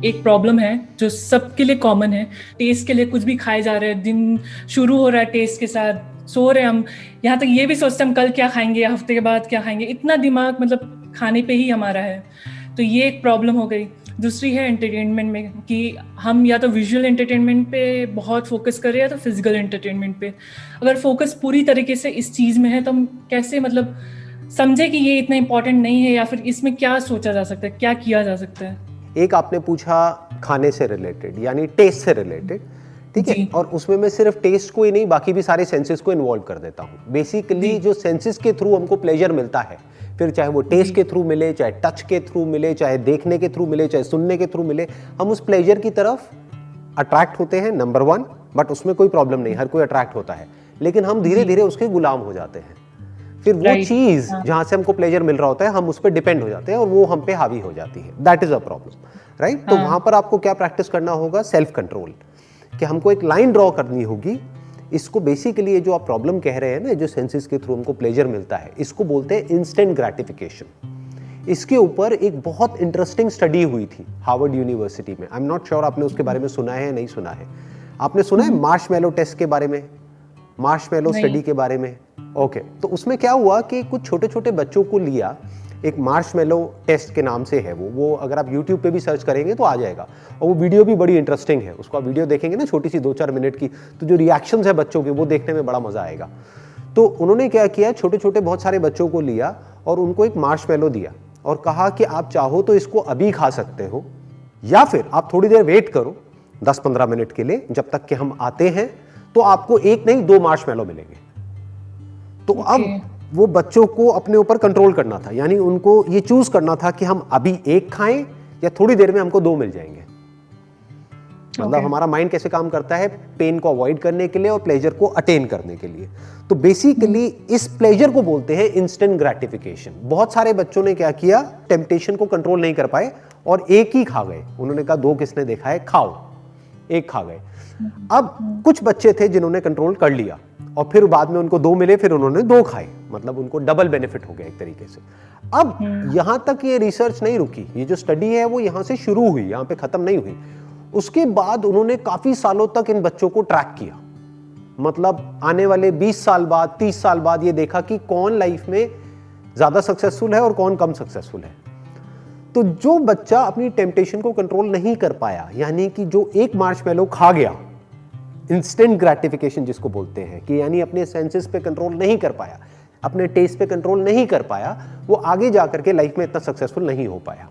एक प्रॉब्लम है जो सबके लिए कॉमन है। टेस्ट के लिए कुछ भी खाए जा रहे हैं, दिन शुरू हो रहा है टेस्ट के साथ, सो रहे हैं हम, यहाँ तक ये भी सोचते हैं हम कल क्या खाएंगे, हफ्ते के बाद क्या खाएंगे, इतना दिमाग मतलब खाने पे ही हमारा है। तो ये एक प्रॉब्लम हो गई। दूसरी है एंटरटेनमेंट में कि हम या तो विजुअल एंटरटेनमेंट पे बहुत फोकस कर रहे हैं या तो फिजिकल एंटरटेनमेंट पे। अगर फोकस पूरी तरीके से इस चीज़ में है तो हम कैसे मतलब समझे कि ये इतना इम्पोर्टेंट नहीं है, या फिर इसमें क्या सोचा जा सकता है, क्या किया जा सकता है। एक आपने पूछा खाने से रिलेटेड यानी टेस्ट से रिलेटेड, ठीक है, और उसमें मैं सिर्फ टेस्ट को ही नहीं बाकी भी सारे सेंसेस को इन्वॉल्व कर देता हूँ। बेसिकली जो सेंसेस के थ्रू हमको प्लेजर मिलता है, फिर चाहे वो टेस्ट के थ्रू मिले, चाहे टच के थ्रू मिले, चाहे देखने के थ्रू मिले, चाहे सुनने के थ्रू मिले, हम उस प्लेजर की तरफ अट्रैक्ट होते हैं, नंबर 1। बट उसमें कोई प्रॉब्लम नहीं, हर कोई अट्रैक्ट होता है, लेकिन हम धीरे धीरे उसके गुलाम हो जाते हैं। फिर वो चीज जहां से हमको प्लेजर मिल रहा होता है, हम उस पर डिपेंड हो जाते हैं और वो हम पे हावी हो जाती है। That is a problem, right. तो वहां पर आपको क्या प्रैक्टिस करना होगा? सेल्फ कंट्रोल, कि हमको एक लाइन ड्रॉ करनी होगी। इसको बेसिकली ये जो आप प्रॉब्लम कह रहे हैं ना, जो सेंसेस के थ्रू हमको प्लेजर मिलता है, इसको बोलते हैं इंस्टेंट ग्रेटिफिकेशन। इसके ऊपर एक बहुत इंटरेस्टिंग स्टडी हुई थी हार्वर्ड यूनिवर्सिटी में। आई एम नॉट श्योर आपने उसके बारे में सुना है या नहीं सुना है। आपने सुना है मार्शमैलो टेस्ट के बारे में, मार्शमैलो स्टडी के बारे में? ओके, तो उसमें क्या हुआ कि कुछ छोटे छोटे बच्चों को लिया, एक मार्शमैलो टेस्ट के नाम से है वो अगर आप YouTube पे भी सर्च करेंगे तो आ जाएगा, और वो वीडियो भी बड़ी इंटरेस्टिंग है। उसको आप वीडियो देखेंगे ना, छोटी सी 2-4 मिनट की, तो जो रिएक्शंस है बच्चों के वो देखने में बड़ा मजा आएगा। तो उन्होंने क्या किया, छोटे छोटे बहुत सारे बच्चों को लिया और उनको एक मार्शमैलो दिया और कहा कि आप चाहो तो इसको अभी खा सकते हो, या फिर आप थोड़ी देर वेट करो 10-15 मिनट के लिए, जब तक कि हम आते हैं तो आपको एक नहीं 2 मार्शमैलो मिलेंगे। तो अब वो बच्चों को अपने ऊपर कंट्रोल करना था, यानी उनको ये चूज करना था कि हम अभी एक खाएं या थोड़ी देर में हमको 2 मिल जाएंगे। मतलब हमारा माइंड कैसे काम करता है, पेन को अवॉइड करने के लिए और प्लेजर को अटेन करने के लिए। तो बेसिकली इस प्लेजर को बोलते हैं इंस्टेंट ग्रेटिफिकेशन। बहुत सारे बच्चों ने क्या किया, टेम्पटेशन को कंट्रोल नहीं कर पाए और एक ही खा गए। उन्होंने कहा 2 किसने देखा है, खाओ, एक खा गए। अब कुछ बच्चे थे जिन्होंने कंट्रोल कर लिया और फिर बाद में उनको 2 मिले, फिर उन्होंने 2 खाए, मतलब उनको डबल बेनिफिट हो गया एक तरीके से। अब यहां तक ये रिसर्च नहीं रुकी, ये जो स्टडी है वो यहां से शुरू हुई, यहां पे खत्म नहीं हुई। उसके बाद उन्होंने काफी सालों तक इन बच्चों को ट्रैक किया, मतलब आने वाले 20 साल बाद, 30 साल बाद ये देखा कि कौन लाइफ में ज्यादा सक्सेसफुल है और कौन कम सक्सेसफुल है। तो जो बच्चा अपनी टेम्पटेशन को कंट्रोल नहीं कर पाया, यानी कि जो एक मार्शमैलो खा गया, इंस्टेंट ग्रेटिफिकेशन जिसको बोलते हैं, कि यानी अपने सेंसेस पे कंट्रोल नहीं कर पाया, अपने टेस्ट पे कंट्रोल नहीं कर पाया, वो आगे जाकर के लाइफ में इतना सक्सेसफुल नहीं हो पाया।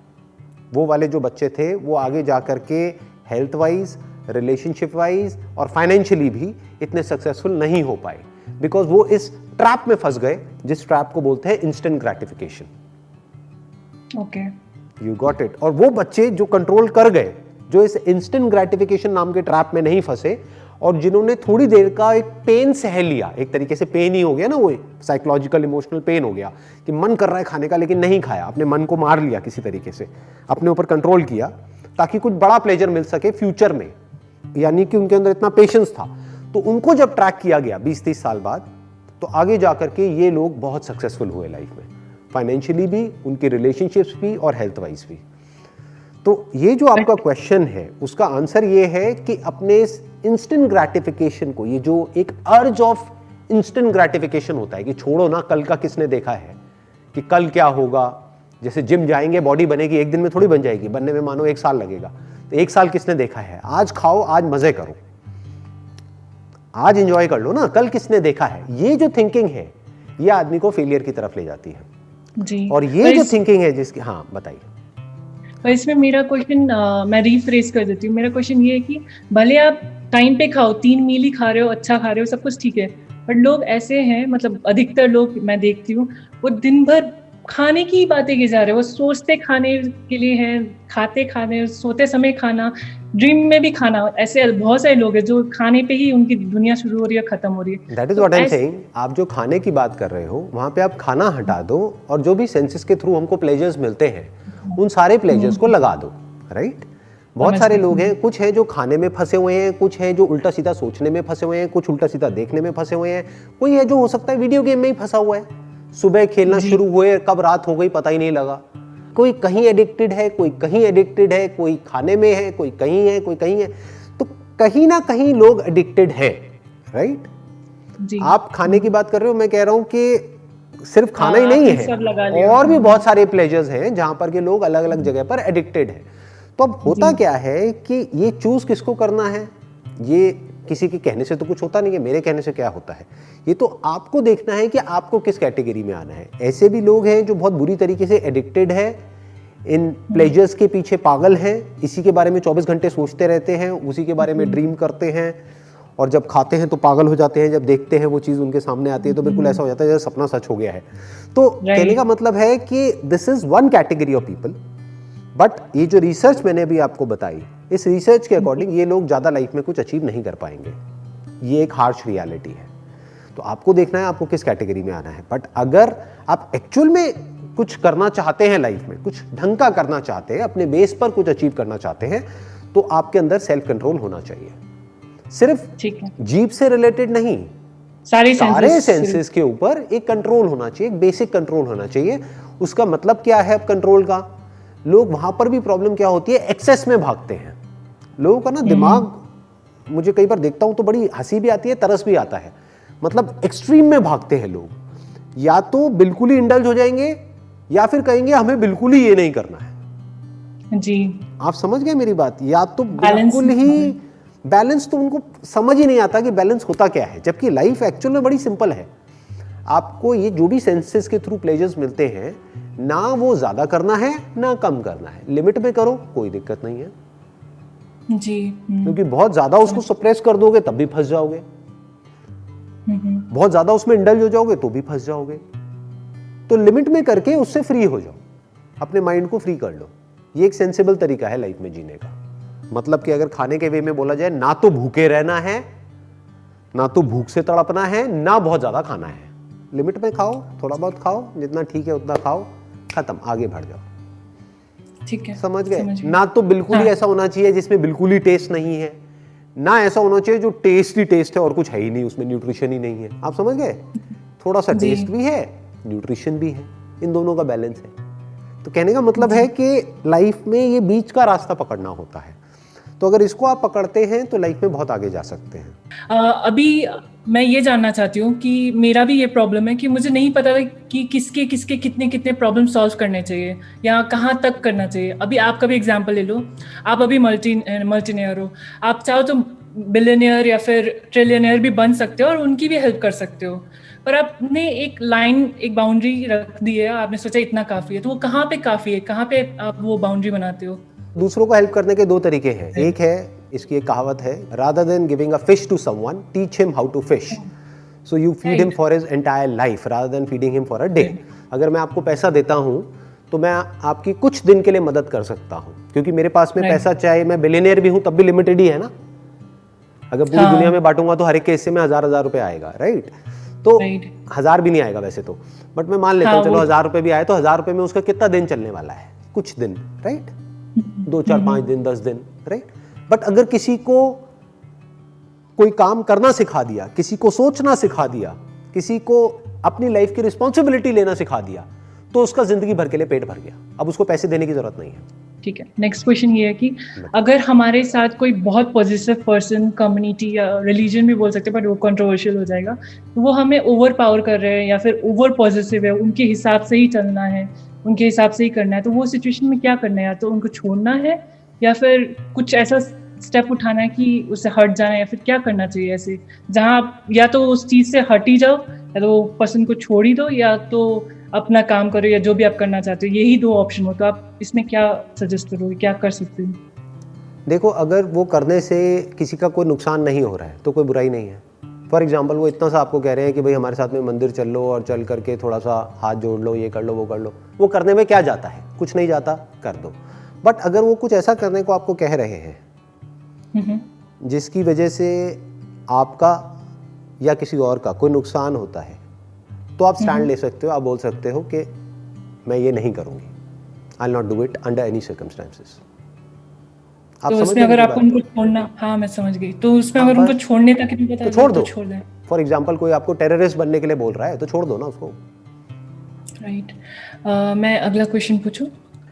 वो वाले जो बच्चे थे वो आगे जाकर के हेल्थ वाइज, रिलेशनशिप वाइज और फाइनेंशियली भी इतने सक्सेसफुल नहीं हो पाए, बिकॉज वो इस ट्रैप में फंस गए जिस ट्रैप को बोलते हैं instant gratification. Okay, you got it. और वो बच्चे जो कंट्रोल कर गए, जो इस इंस्टेंट ग्रेटिफिकेशन नाम के ट्रैप में नहीं फंसे और जिन्होंने थोड़ी देर का एक पेन सह लिया, एक तरीके से पेन ही हो गया ना, वो साइकोलॉजिकल इमोशनल पेन हो गया कि मन कर रहा है खाने का लेकिन नहीं खाया, अपने मन को मार लिया किसी तरीके से, अपने ऊपर कंट्रोल किया ताकि कुछ बड़ा प्लेजर मिल सके फ्यूचर में, यानी कि उनके अंदर इतना पेशेंस था। तो उनको जब ट्रैक किया गया 20-30 साल बाद, तो आगे जाकर के ये लोग बहुत सक्सेसफुल हुए लाइफ में, फाइनेंशियली भी, उनके रिलेशनशिप्स भी और हेल्थ वाइज भी। तो ये जो आपका क्वेश्चन है उसका आंसर ये है कि अपने इस इंस्टेंट ग्रेटिफिकेशन को, ये जो एक अर्ज ऑफ इंस्टेंट ग्रेटिफिकेशन होता है कि छोड़ो ना कल का किसने देखा है, कि कल क्या होगा, जैसे जिम जाएंगे बॉडी बनेगी, एक दिन में थोड़ी बन जाएगी, बनने में मानो 1 साल लगेगा, तो 1 साल किसने देखा है, आज खाओ, आज मजे करो, आज एंजॉय कर लो ना, कल किसने देखा है। ये जो थिंकिंग है ये आदमी को फेलियर की तरफ ले जाती है जी। और ये जो थिंकिंग है जिसकी, हाँ बताइए। पर इसमें मेरा क्वेश्चन मैं रीफ्रेज कर देती हूँ। मेरा क्वेश्चन ये है कि भले आप टाइम पे खाओ, 3 मील ही खा रहे हो, अच्छा खा रहे हो, सब कुछ ठीक है, बट लोग ऐसे हैं, मतलब अधिकतर लोग मैं देखती हूँ, वो दिन भर खाने की बातें की जा रहे हैं, वो सोचते खाने के लिए हैं, खाते खाने, सोते समय खाना, ड्रीम में भी खाना। ऐसे बहुत सारे लोग हैं जो खाने पे ही उनकी दुनिया शुरू हो रही है, खत्म हो रही है। That is what I am saying. आप जो खाने की बात कर रहे हो वहां पे आप खाना हटा दो और जो भी सेंसेस के थ्रू हमको प्लेजर्स मिलते हैं उन सारे प्लेजर्स को लगा दो, राइट। बहुत सारे लोग हैं, कुछ हैं जो खाने में फंसे हुए हैं, कुछ हैं जो उल्टा सीधा सोचने में फंसे हुए हैं, कुछ उल्टा सीधा देखने में फंसे हुए हैं, कोई है जो हो सकता है वीडियो गेम में ही फंसा हुआ है, सुबह खेलना शुरू हुए कब रात हो गई पता ही नहीं लगा। कोई कहीं एडिक्टेड है, कोई कहीं एडिक्टेड है, कोई खाने में है, कोई कहीं है, कोई कहीं है। तो कहीं ना कहीं लोग एडिक्टेड है, राइट? आप खाने की बात कर रहे हो, मैं कह रहा हूं कि सिर्फ खाना ही नहीं है, और भी बहुत सारे प्लेजर्स हैं जहां पर के लोग अलग अलग जगह पर एडिक्टेड है। तो अब होता क्या है कि ये चूज किसको करना है, ये किसी के कहने से तो कुछ होता नहीं है, मेरे कहने से क्या होता है, ये तो आपको देखना है कि आपको किस कैटेगरी में आना है। ऐसे भी लोग हैं जो बहुत बुरी तरीके से एडिक्टेड है, इन प्लेजर्स के पीछे पागल हैं, इसी के बारे में 24 घंटे सोचते रहते हैं, उसी के बारे में ड्रीम करते हैं, और जब खाते हैं तो पागल हो जाते हैं, जब देखते हैं वो चीज़ उनके सामने आती है तो बिल्कुल ऐसा हो जाता है जैसे सपना सच हो गया है। तो कहने का मतलब है कि this is one category of people, but ये जो रिसर्च मैंने अभी आपको बताई, इस रिसर्च के अकॉर्डिंग ये लोग ज़्यादा लाइफ में कुछ अचीव नहीं कर पाएंगे। ये एक हार्श रियलिटी है। तो आपको देखना है आपको किस कैटेगरी में आना है। बट अगर आप एक्चुअल में कुछ करना चाहते हैं लाइफ में, कुछ ढंग का करना चाहते हैं, अपने बेस पर कुछ अचीव करना चाहते हैं, तो आपके अंदर सेल्फ कंट्रोल होना चाहिए। सिर्फ जीभ से रिलेटेड नहीं, सारे सेंसेस के ऊपर एक कंट्रोल होना चाहिए, एक बेसिक कंट्रोल होना चाहिए। उसका मतलब क्या है अब कंट्रोल का? लोग वहां पर भी प्रॉब्लम क्या होती है, एक्सेस में भागते हैं। लोगों का ना दिमाग, मुझे कई बार देखता हूं तो बड़ी हंसी भी आती है, तरस भी आता है। मतलब एक्सट्रीम में भागते हैं लोग, या तो बिल्कुल ही इंडल्ज हो जाएंगे या फिर कहेंगे हमें बिल्कुल ही ये नहीं करना है। जी, आप समझ गए मेरी बात? या तो बिल्कुल ही बैलेंस, तो उनको समझ ही नहीं आता कि बैलेंस होता क्या है, जबकि लाइफ एक्चुअल में बड़ी सिंपल है। आपको ये जो भी सेंसेस के थ्रू प्लेजर्स मिलते हैं, ना वो ज्यादा करना है ना कम करना है, लिमिट में करो, कोई दिक्कत नहीं है जी। क्योंकि बहुत ज्यादा उसको सप्रेस कर दोगे तब भी फंस जाओगे, बहुत ज्यादा उसमें इंडल्ज हो जाओगे तो भी फंस जाओगे। तो लिमिट में करके उससे फ्री हो जाओ, अपने माइंड को फ्री कर लो। ये एक सेंसिबल तरीका है लाइफ में जीने का। मतलब कि अगर खाने के वे में बोला जाए, ना तो भूखे रहना है, ना तो भूख से तड़पना है, ना बहुत ज्यादा खाना है। लिमिट में खाओ, थोड़ा बहुत खाओ, जितना ठीक है उतना खाओ, खत्म, आगे बढ़ जाओ। ठीक है, समझ गए? ना तो बिल्कुल ही ऐसा होना चाहिए जिसमें बिल्कुल ही टेस्ट नहीं है, ना ऐसा होना चाहिए जो टेस्ट ही टेस्ट है और कुछ है ही नहीं, उसमें न्यूट्रिशन ही नहीं है। आप समझ गए? थोड़ा सा टेस्ट भी है, न्यूट्रिशन भी है, इन दोनों का बैलेंस है। तो कहने का मतलब है कि लाइफ में ये बीच का रास्ता पकड़ना होता है। तो अगर इसको आप पकड़ते हैं तो लाइफ में बहुत आगे जा सकते हैं। अभी मैं ये जानना चाहती हूँ कि मेरा भी ये प्रॉब्लम है कि मुझे नहीं पता कि किसके किसके कितने कितने प्रॉब्लम सॉल्व करने चाहिए या कहाँ तक करना चाहिए। अभी आपका भी एग्जांपल ले लो, आप अभी मल्टीनियर हो, आप चाहो तो बिलियनियर या फिर ट्रिलियनियर भी बन सकते हो और उनकी भी हेल्प कर सकते हो, पर आपने एक लाइन, एक बाउंड्री रख दी है, आपने सोचा इतना काफ़ी है, तो वो कहाँ पे काफ़ी है, कहाँ पे आप वो बाउंड्री बनाते हो? दूसरों को हेल्प करने के दो तरीके हैं। एक है, इसकी एक कहावत है, rather than giving a fish to someone, teach him how to fish. So you feed him for his entire life rather than feeding him for a day. अगर मैं आपको पैसा देता हूँ तो मैं आपकी कुछ दिन के लिए मदद कर सकता हूँ, क्योंकि मेरे पास में पैसा, चाहे मैं बिलियनियर भी हूँ तब भी लिमिटेड ही है ना। अगर पूरी दुनिया में बांटूंगा तो हर एक के हिस्से में 1000 रुपए आएगा, राइट? तो 1000 भी नहीं आएगा वैसे तो, बट मैं मान लेता हूँ चलो 1000 रुपए भी आए तो 1000 रुपए में उसका कितना दिन चलने वाला है? कुछ दिन, राइट? 2, 4, 5 दिन, 10 दिन, राइट? बट अगर किसी को कोई काम करना सिखा दिया, किसी को सोचना सिखा दिया, किसी को अपनी लाइफ की रिस्पॉन्सिबिलिटी लेना सिखा दिया, तो उसका जिंदगी भर के लिए पेट भर गया। अब उसको पैसे देने की जरूरत नहीं है। ठीक है, नेक्स्ट क्वेश्चन ये है कि अगर हमारे साथ कोई बहुत पॉजिटिव पर्सन, कम्युनिटी या रिलीजन भी बोल सकते हैं, बट वो कंट्रोवर्शियल हो जाएगा, तो वो हमें ओवर पावर कर रहे हैं या फिर ओवर पॉजिटिव है, उनके हिसाब से ही चलना है, उनके हिसाब से ही करना है, तो वो सिचुएशन में क्या करना है? या तो उनको छोड़ना है या फिर कुछ ऐसा स्टेप उठाना है कि उससे हट जाना है, या फिर क्या करना चाहिए ऐसे जहाँ आप या तो उस चीज़ से हट ही जाओ, या तो वो पर्सन को छोड़ ही दो, या तो अपना काम करो, या जो भी आप करना चाहते हो। यही 2 ऑप्शन हो, तो आप इसमें क्या सजेस्ट करोगे, क्या कर सकते हो? देखो, अगर वो करने से किसी का कोई नुकसान नहीं हो रहा है तो कोई बुराई नहीं है। फॉर एग्जाम्पल, वो इतना सा आपको कह रहे हैं कि भाई हमारे साथ में मंदिर चल लो और चल करके थोड़ा सा हाथ जोड़ लो, ये कर लो, वो कर लो, वो करने में क्या जाता है? कुछ नहीं जाता, कर दो। बट अगर वो कुछ ऐसा करने को आपको कह रहे हैं जिसकी वजह से आपका या किसी और का कोई नुकसान होता है, तो आप स्टैंड ले सकते हो। आप बोल सकते हो कि मैं ये नहीं करूंगी, I will not do it under any circumstances. तो उसमें अगर आपको उनको छोड़ना, हाँ मैं समझ गई, तो उसमें अगर उनको छोड़ने तक नहीं पता तो छोड़ दो। तो छोड़ दें। फॉर एग्जांपल, कोई आपको टेररिस्ट बनने के लिए बोल रहा है तो छोड़ दो ना उसको। राइट। मैं अगला क्वेश्चन पूछूं?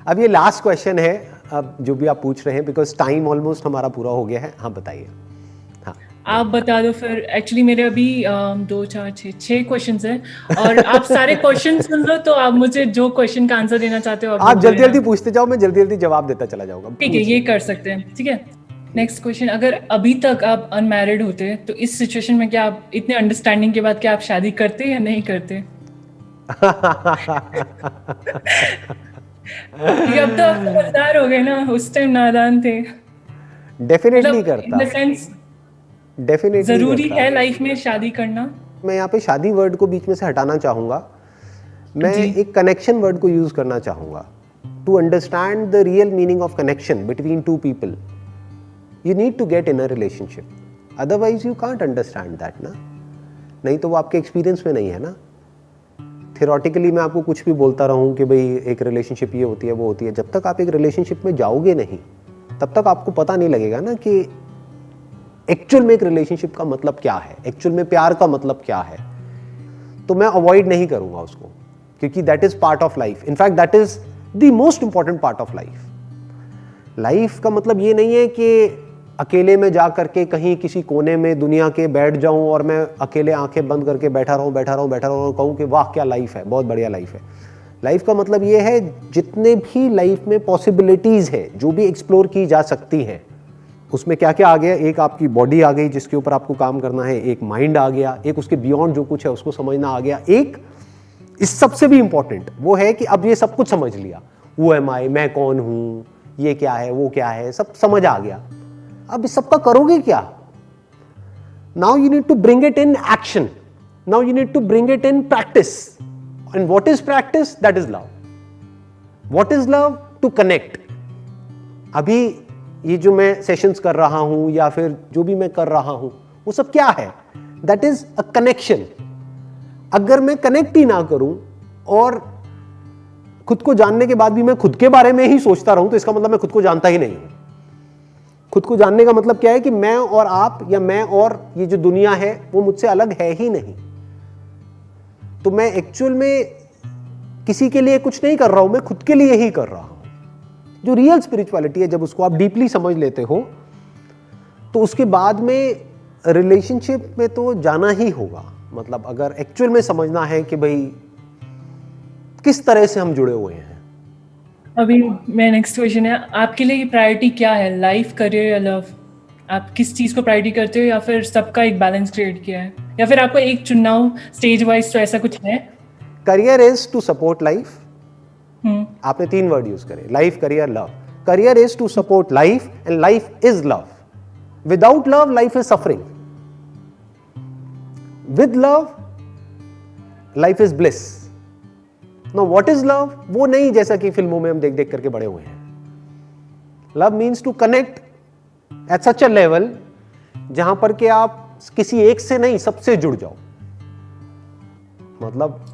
अब ये लास्ट क्वेश्चन है, अब जो भी आप पूछ रहे हैं, बिकॉज टाइम ऑलमोस्ट हमारा पूरा हो गया है। हाँ बताइए। हाँ आप बता दो फिर। एक्चुअली मेरे अभी 2 4 6 क्वेश्चंस हैं, और आप सारे क्वेश्चन सुन लो, तो आप मुझे जो क्वेश्चन का आंसर देना चाहते हो आप जल्दी जल्दी पूछते जाओ, मैं जल्दी जल्दी जवाब देता चला जाऊंगा। ठीक है, ये कर सकते हैं। ठीक है, नेक्स्ट क्वेश्चन। अगर अभी तक आप अनमैरिड होते तो इस सिचुएशन में क्या आप इतने अंडरस्टैंडिंग के बाद क्या आप शादी करते या नहीं करते? क्योंकि अब तो आप समझदार हो गए ना, उस टाइम नादान थे। डेफिनेटली मतलब इन करता, द सेंस डेफिनेटली जरूरी करता। है लाइफ में शादी करना? मैं यहाँ पे शादी वर्ड को बीच में से हटाना चाहूँगा, मैं जी। एक कनेक्शन वर्ड को यूज़ करना चाहूँगा। To understand the real meaning of connection between two people, you need to get in a relationship, otherwise you can't understand that ना। नहीं तो वो आपके एक्सपीरियंस में नहीं है ना। थियोरेटिकली मैं आपको कुछ भी बोलता रहूँ कि भाई एक रिलेशनशिप ये होती है वो होती है, जब तक आप एक रिलेशनशिप में जाओगे नहीं तब तक आपको पता नहीं लगेगा ना कि एक्चुअल में एक रिलेशनशिप का मतलब क्या है, एक्चुअल में प्यार का मतलब क्या है। तो मैं अवॉइड नहीं करूँगा उसको, क्योंकि that is part of life. In fact that is the most important part of life. Life का मतलब ये नहीं है कि अकेले में जा करके कहीं किसी कोने में दुनिया के बैठ जाऊं और मैं अकेले आंखें बंद करके बैठा रहूं और कहूं कि वाह क्या लाइफ है, बहुत बढ़िया लाइफ है। लाइफ का मतलब ये है जितने भी लाइफ में पॉसिबिलिटीज़ है, जो भी एक्सप्लोर की जा सकती हैं, उसमें क्या क्या आ गया। एक आपकी बॉडी आ गई जिसके ऊपर आपको काम करना है, एक माइंड आ गया, एक उसके बियॉन्ड जो कुछ है उसको समझना आ गया, एक इस सबसे भी इंपॉर्टेंट वो है कि अब ये सब कुछ समझ लिया, वो एम आई, मैं कौन हूँ, ये क्या है वो क्या है, सब समझ आ गया। अब इस सबका करोगे क्या? Now you need to bring it in action, now you need to bring it in practice. And what is practice? That is love. What is love? To connect. अभी ये जो मैं सेशंस कर रहा हूं या फिर जो भी मैं कर रहा हूं वो सब क्या है? That is a connection. अगर मैं कनेक्ट ही ना करूं और खुद को जानने के बाद भी मैं खुद के बारे में ही सोचता रहूं तो इसका मतलब मैं खुद को जानता ही नहीं हूं। खुद को जानने का मतलब क्या है कि मैं और आप या मैं और ये जो दुनिया है वो मुझसे अलग है ही नहीं। तो मैं एक्चुअल में किसी के लिए कुछ नहीं कर रहा हूं, मैं खुद के लिए ही कर रहा हूं। जो रियल स्पिरिचुअलिटी है, जब उसको आप डीपली समझ लेते हो तो उसके बाद में रिलेशनशिप में तो जाना ही होगा। मतलब अगर एक्चुअल में समझना है कि भाई किस तरह से हम जुड़े हुए हैं। अभी मेरा नेक्स्ट क्वेश्चन है, आपके लिए प्रायोरिटी क्या है, लाइफ, करियर या लव? आप किस चीज को प्रायोरिटी करते हो, या फिर सबका एक बैलेंस क्रिएट किया है, या फिर आपको एक चुनना हो स्टेज वाइज, तो ऐसा कुछ है? Career is to support life. आपने 3 वर्ड यूज करे, life, career, love. Career is to support life and life is love. Without love life is suffering, with love life is bliss. No what is love? वो नहीं जैसा कि फिल्मों में हम देख देख करके बड़े हुए हैं। Love means to connect at such a level जहां पर कि आप किसी एक से नहीं सबसे जुड़ जाओ। मतलब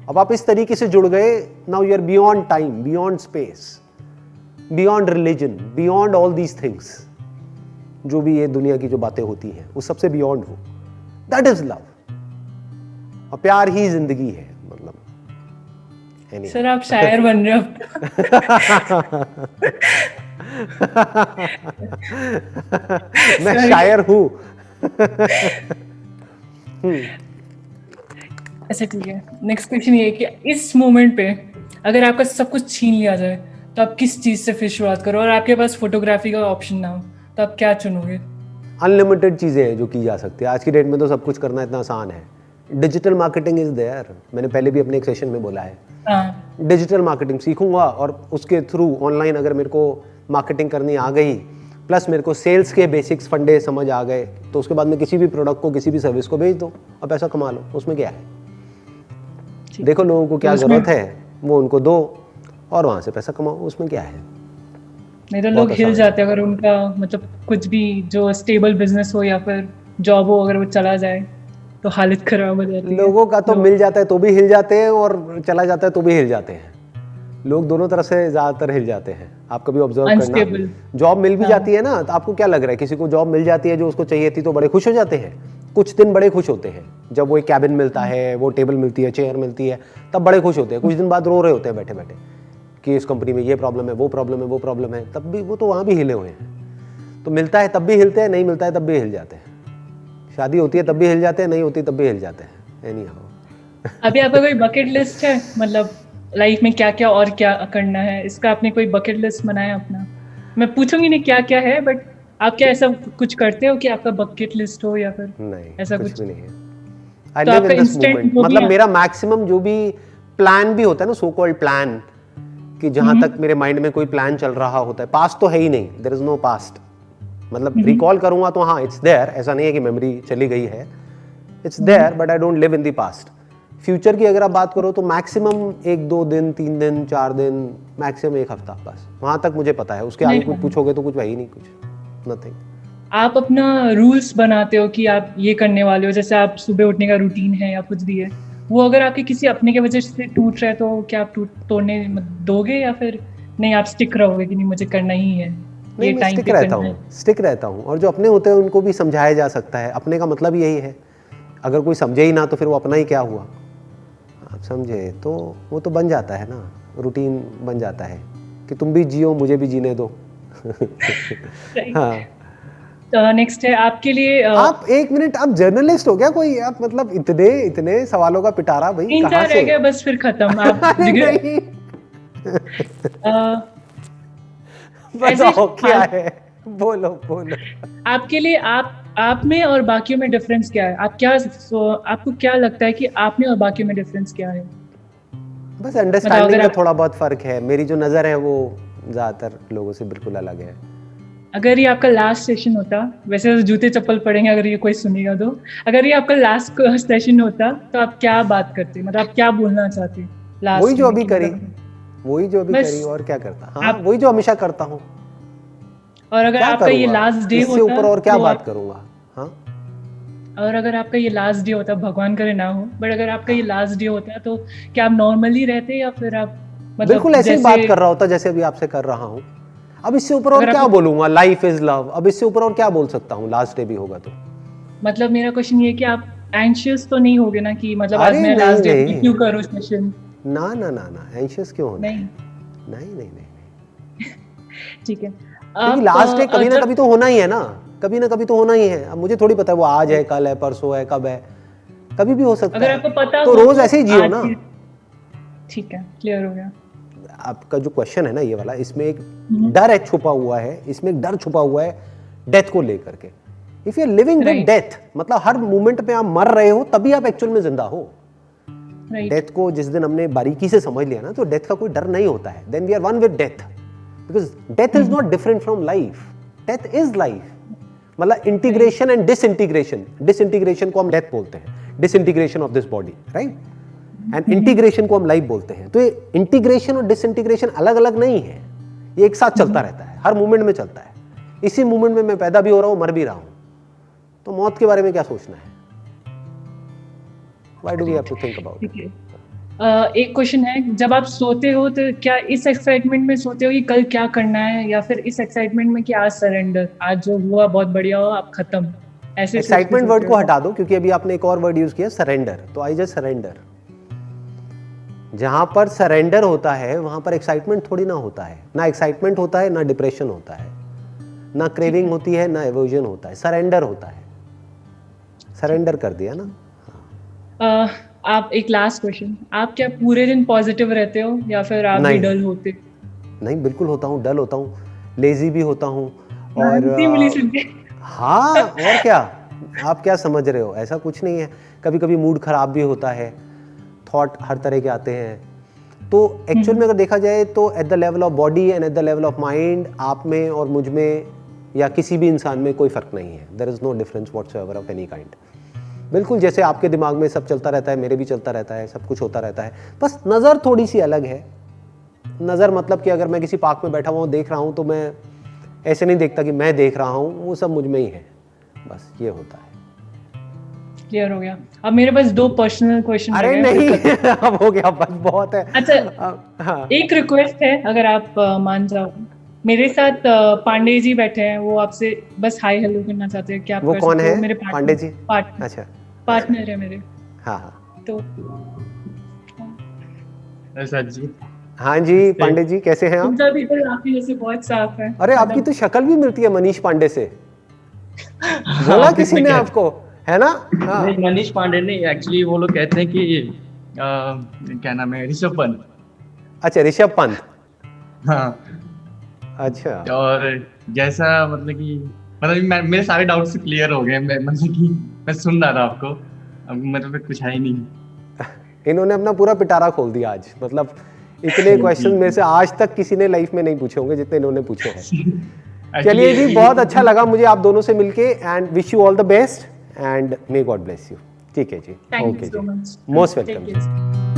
अब आप इस तरीके से जुड़ गए, now you are beyond time, beyond space, beyond religion, beyond all these things. जो भी ये दुनिया की जो बातें होती हैं उस सबसे बियॉन्ड हो, दैट इज लव। और प्यार ही जिंदगी है। मतलब सर आप शायर बन रहे हो मैं शायर हूं। अच्छा ठीक है, नेक्स्ट क्वेश्चन ये है कि इस मोमेंट पे अगर आपका सब कुछ छीन लिया जाए तो आप किस चीज से फिर शुरुआत करो, और आपके पास फोटोग्राफी का ऑप्शन ना हो तो आप क्या चुनोगे? अनलिमिटेड चीजें हैं जो की जा सकती है। आज की डेट में तो सब कुछ करना इतना आसान है। Digital marketing is there. मैंने पहले भी अपने एक सेशन में बोला है, डिजिटल मार्केटिंग सीखूंगा और उसके थ्रू ऑनलाइन अगर मेरे को मार्केटिंग करनी आ गई, प्लस मेरे को सेल्स के बेसिक्स फंडे समझ आ गए, तो उसके बाद में किसी भी प्रोडक्ट को, किसी भी सर्विस को बेच दो और पैसा कमा लो। उसमें क्या है? देखो लोगों को क्या जरूरत है वो उनको दो और वहां से पैसा कमाओ। उसमें क्या है? नहीं तो लोग हिल जाते हैं अगर उनका मतलब कुछ भी जो स्टेबल बिजनेस हो या फिर जॉब हो, अगर वो चला जाए तो हालत खराब हो जाती है। लोगों का तो मिल जाता है तो भी हिल जाते हैं और चला जाता है तो भी हिल जाते हैं। लोग दोनों तरफ से ज्यादातर हिल जाते हैं। आप कभी ऑब्जर्व करना, जॉब मिल भी जाती है ना, तो आपको क्या लग रहा है? किसी को जॉब मिल जाती है जो उसको चाहिए थी तो बड़े खुश हो जाते हैं। कुछ दिन बड़े खुश होते हैं, जब वो एक कैबिन मिलता है, वो टेबल मिलती है, चेयर मिलती है, तब बड़े खुश होते हैं। कुछ दिन बाद रो रहे होते हैं बैठे बैठे। कि इस कंपनी में ये प्रॉब्लम है, वो प्रॉब्लम है, वो प्रॉब्लम है, तब भी वो तो वहाँ भी हिले हुए हैं। तो मिलता है तब भी हिलते हैं, नहीं मिलता है तब भी हिल जाते हैं। शादी होती है तब भी हिल जाते हैं, नहीं होती तब भी हिल जाते हैं। Any how. अभी आपका कोई बकेट लिस्ट है, मतलब लाइफ में क्या क्या और क्या करना है, इसका आपने कोई बकेट लिस्ट बनाया अपना? मैं पूछूंगी नहीं क्या क्या है, बट आप क्या ऐसा कुछ करते हो कि आपका बकेट लिस्ट हो, या फिर नहीं, ऐसा कुछ कुछ? भी नहीं है। आई तो लिव आपका इन दिस इंस्टेंट मोमेंट। जो भी मतलब है। मेरा मैक्सिमम जो भी प्लान भी होता है ना, सो कॉल्ड प्लान, कि जहां तक मेरे माइंड में कोई प्लान चल रहा होता है, पास्ट तो है ही नहीं, देयर इज नो पास्ट। मतलब रिकॉल करूंगा तो हाँ, इट्स देयर, ऐसा नहीं है कि मेमोरी चली गई है, it's there, but I don't live in the past. Future की अगर आप बात करो तो मैक्सिमम 1-2 दिन, 3 दिन, 4 दिन, मैक्सिमम 1 हफ्ता, बस वहां तक मुझे पता है। उसके आगे नहीं, कुछ पूछोगे तो कुछ है ही नहीं, कुछ नथिंग। आप अपना रूल्स बनाते हो कि आप ये करने वाले हो, जैसे आप सुबह उठने का रूटीन है या कुछ भी है, वो अगर आपके किसी अपने के वजह से टूट रहा है तो क्या आप तोड़ने दोगे, या फिर नहीं आप स्टिक रहोगे कि नहीं मुझे करना ही है, नहीं, ये मैं टाइम स्टिक पे रहता करना हूँ, है? स्टिक रहता हूँ। और जो अपने होते हैं उनको भी समझाया जा सकता है। अपने का मतलब यही है, अगर कोई समझे ही ना तो फिर वो अपना ही क्या हुआ। आप समझे तो वो तो बन जाता है ना, रूटीन बन जाता है कि तुम भी जियो, मुझे भी जीने दो। हाँ। नेक्स्ट है आपके लिए आप 1 मिनट, आप जर्नलिस्ट हो क्या कोई? आप मतलब इतने इतने सवालों का पिटारा भाई, 3-4 कहाँ रह से? गया बस, फिर खत्म। आप अरे नहीं, अ, ऐसे बताओ क्या हाल है, बोलो बोलो। आपके लिए आप में और बाकियों में डिफरेंस क्या है? आपको क्या लगता है कि आप में और बाकियों में डिफरेंस क्या है? बस मतलब अंडरस्टैंडिंग का थोड़ा बहुत फर्क है। मेरी जो नज़र है वो ज़्यादातर लोगों से बिल्कुल अलग है। अगर ये आपका लास्ट सेशन होता, वैसे तो जूते चप्पल पड़ेंगे अगर ये कोई सुनेगा तो, अगर ये आपका लास्ट सेशन होता तो आप क्या बात करते, मतलब आप क्या बोलना चाहते वही लास्ट जो में, अभी कि करी, मतलब वही जो अभी बस करी, और क्या करता। हाँ, आप, वही जो हमेशा करता हूँ। और अगर क्या आपका ये करूँगा लास्ट डे इससे होता ऊपर, और क्या तो बात आप, करूँगा। हाँ और अगर आपका ये लास्ट डे होता, भगवान करे ना हो, बट अगर आपका ये हाँ, लास्ट डे होता तो क्या आप नॉर्मली रहते, या फिर आप मतलब बिल्कुल ऐसे ही जैसे, बात कर रहा होता जैसे अभी आपसे कर रहा हूँ। अब इससे ऊपर और अगर क्या आपको, बोलूंगा, लाइफ इज लव, अब इससे ऊपर और क्या बोल सकता हूँ, लास्ट डे भी होगा तो। मतलब मेरा क्वेश्चन ये है कि आप एंशियस तो नहीं होगे ना कि मतलब आज अरे मेरा नहीं लास्ट डे, नहीं, क्यों करूँ सेशन? ना ना ना ना, एंशियस क्यों होना है? नहीं, नहीं नहीं नहीं, ठीक है। क्योंकि आप लास्ट डे कभी ना जब कभी तो होना ही है ना, कभी ना कभी तो होना ही है। अब मुझे थोड़ी पता है वो आज है, कल है, परसों है, कब है, कभी भी हो सकता अगर है। आपको पता तो हो रोज तो ऐसे ही जियो आज ना। ही, ठीक है, क्लियर हो गया। आपका जो क्वेश्चन है ना ये वाला, इसमें एक हम्म, डर है छुपा हुआ है, इसमें एक डर छुपा हुआ है डेथ को लेकर के। If you are living with right, death, मतलब हर मोमेंट में आप मर रहे हो, तभी आप एक्चुअल में जिंदा हो। राइट, डेथ को जिस दिन हमने बारीकी से समझ लिया ना, तो डेथ का कोई डर नहीं होता है। Then we are one with death, because death is not different from life, death is life. मतलब इंटीग्रेशन एंड डिसइंटीग्रेशन, डिसइंटीग्रेशन को हम डेथ बोलते हैं, disintegration of this body, right, and integration को हम लाइफ बोलते हैं। तो ये इंटीग्रेशन और डिसइंटीग्रेशन अलग अलग नहीं है, ये एक साथ चलता रहता है, हर मोमेंट में चलता है। इसी मोमेंट में मैं पैदा भी हो रहा हूं, मर भी रहा हूं, तो मौत के बारे में क्या सोचना है? Why do we have to think about ठीक it? है। एक क्वेश्चन है, जब आप सोते हो तो क्या इस एक्साइटमेंट में सोते हो कि कल क्या करना है, या फिर इस एक्साइटमेंट में कि आज सरेंडर, आज जो हुआ बहुत बढ़िया हो, आप खत्म, ऐसे सोच के एक्साइटमेंट वर्ड सोते को हो? हटा दो, क्योंकि अभी आपने एक और वर्ड यूज किया, सरेंडर। तो आई जस्ट सरेंडर। जहां पर सरेंडर होता है वहां पर एक्साइटमेंट थोड़ी ना होता है, ना एक्साइटमेंट होता है, ना डिप्रेशन होता है, ना क्रेविंग होती है, ना एवर्जन होता है, सरेंडर होता है। सरेंडर कर दिया ना। आप, एक लास्ट क्वेश्चन, आप क्या पूरे दिन पॉजिटिव रहते हो, या फिर आप भी नहीं डल होते? नहीं, बिल्कुल होता हूँ, डल होता हूँ, लेजी भी होता हूँ। और हंसी मिली सुन के। हाँ, और क्या, आप क्या समझ रहे हो, ऐसा कुछ नहीं है। कभी कभी मूड खराब भी होता है, थॉट हर तरह के आते हैं। तो एक्चुअल में अगर देखा जाए तो at the level of body and at the level of mind, आप में और मुझ में या किसी भी इंसान में कोई फर्क नहीं है। There is no difference whatsoever of any kind. बिल्कुल जैसे आपके दिमाग में सब चलता रहता है, मेरे भी चलता रहता है, सब कुछ होता रहता है, बस नज़र थोड़ी सी अलग है। नज़र मतलब कि अगर मैं किसी पार्क में बैठा हुआ हूँ, देख रहा हूँ, तो मैं ऐसे नहीं देखता कि मैं देख रहा हूँ, वो सब मुझ में ही है, बस ये होता है। क्लियर हो गया। अब मेरे पास 2 पर्सनल क्वेश्चन अरे नहीं, अब हो गया, बस बहुत है। अच्छा, हाँ, एक रिक्वेस्ट है, अगर आप मान जाओ, मेरे साथ पांडे जी बैठे हैं, वो आपसे बस हाय हेलो करना चाहते हैं, क्या आप वो कर कौन सकते हो? है? मेरे पांडे जी? पार्टनर अच्छा, पार्टनर है मेरे। हाँ हाँ, तो सर जी, हाँ जी पांडे जी, कैसे हैं आप? उनका भी दिल आपकी जैसे बहुत साफ है। अरे आपकी तो शक्ल भी मिलती है मनीष पांडे से, बोला ऑफिस किसी में ने क्या आपको, है ना? हाँ। नहीं, मनीष पांडे नहीं, एक्चुअली वो लोग कहते हैं कि क्या नाम है, ऋषभ पंत। अच्छा, ऋषभ पंत। हाँ, अच्छा, और जैसा मतलब कि मेरे सारे डाउट्स क्लियर हो गए। मतलब कि मैं सुन रहा था आपको, अब मतलब कुछ है ही नहीं। इन्होंने अपना पूरा पिटारा खोल दिया आज, मतलब इतने क्वेश्चन मेरे से आज तक किसी ने लाइफ में नहीं पूछे होंगे जितने इन्होंने पूछे हैं। चलिए जी, बहुत अच्छा लगा मुझे आप दोनों से मिलके, and wish you all the best and may God bless you. ठीक है जी, थैंक ओके यू सो जी, much, most take welcome. Care.